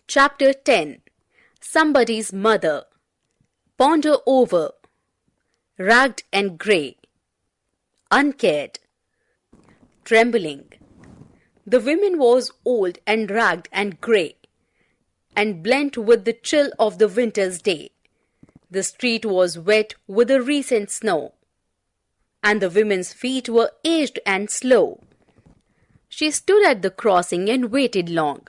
Chapter 10. Somebody's Mother. Ponder over. Ragged and grey. Uncared. Trembling. The woman was old and ragged and grey, and blent with the chill of the winter's day. The street was wet with the recent snow, and the women's feet were aged and slow. She stood at the crossing and waited long,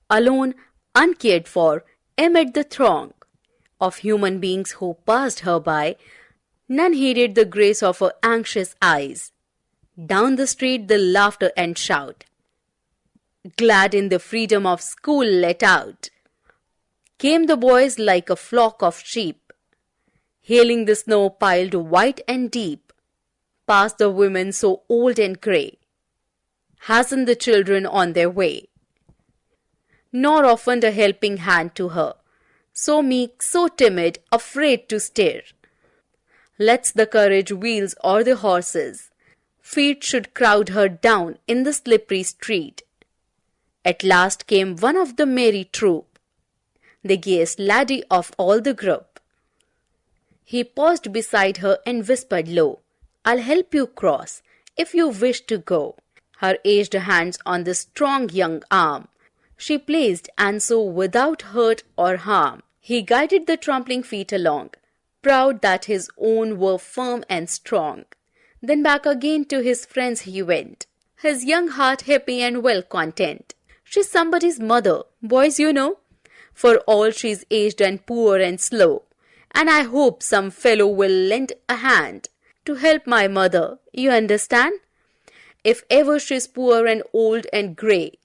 alone, uncared for, amid the throng of human beings who passed her by. None heeded the grace of her anxious eyes. Down the street the laughter and shout, glad in the freedom of school let out, came the boys like a flock of sheep, hailing the snow piled white and deep. Past the women so old and grey, hastened the children on their way, nor offered a helping hand to her, so meek, so timid, afraid to stir, lest the carriage wheels or the horses' feet should crowd her down in the slippery street. At last came one of the merry troop, the gayest laddie of all the group. He paused beside her and whispered low, "I'll help you cross, if you wish to go." Her aged hands on the strong young arm she placed, and so without hurt or harm he guided the trampling feet along, proud that his own were firm and strong. Then back again to his friends he went, his young heart happy and well content. She's somebody's mother, boys, you know, for all she's aged and poor and slow, and I hope some fellow will lend a hand to help my mother, you understand? If ever she's poor and old and grey,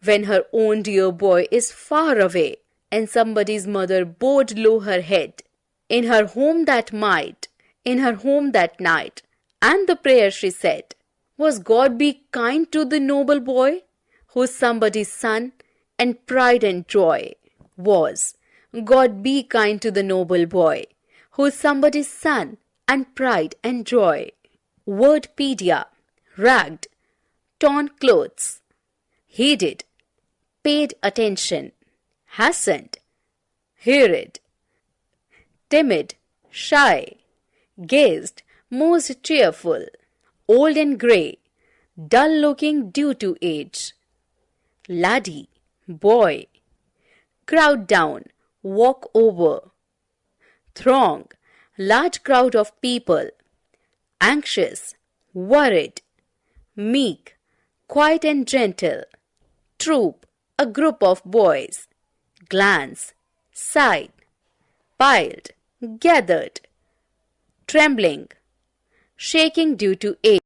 when her own dear boy is far away, and somebody's mother bowed low her head, in her home that might, in her home that night, and the prayer she said was, God be kind to the noble boy, who's somebody's son, and pride and joy. Was, God be kind to the noble boy, who's somebody's son, and pride and joy. Wordpedia. Ragged, torn clothes. Heeded, paid attention. Hastened, hurried. Timid, shy. Gazed, most cheerful. Old and grey, dull looking due to age. Laddie, boy. Crowd down, walk over. Throng, large crowd of people. Anxious, worried. Meek, quiet and gentle. Troop, a group of boys. Glance, sight. Piled, gathered. Trembling, shaking due to age.